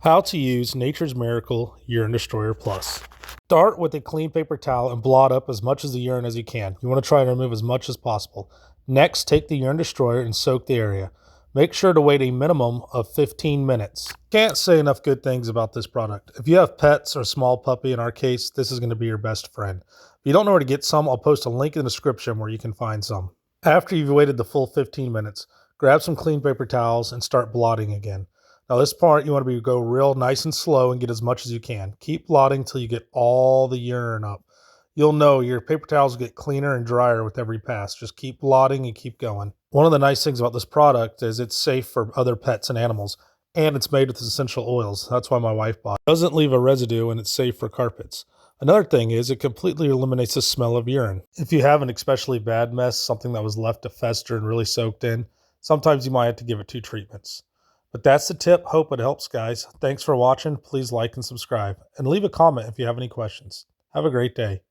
How to use Nature's Miracle Urine Destroyer Plus. Start with a clean paper towel and blot up as much of the urine as you can. You want to try to remove as much as possible. Next, take the urine destroyer and soak the area. Make sure to wait a minimum of 15 minutes. Can't say enough good things about this product. If you have pets or a small puppy, in our case, this is going to be your best friend. If you don't know where to get some, I'll post a link in the description where you can find some. After you've waited the full 15 minutes, grab some clean paper towels and start blotting again. Now this part, you want to go real nice and slow and get as much as you can. Keep blotting till you get all the urine up. You'll know your paper towels get cleaner and drier with every pass. Just keep blotting and keep going. One of the nice things about this product is it's safe for other pets and animals, and it's made with essential oils. That's why my wife bought it. It doesn't leave a residue, and it's safe for carpets. Another thing is it completely eliminates the smell of urine. If you have an especially bad mess, something that was left to fester and really soaked in, sometimes you might have to give it 2 treatments. But that's the tip. Hope it helps, guys. Thanks for watching. Please like and subscribe. And leave a comment if you have any questions. Have a great day.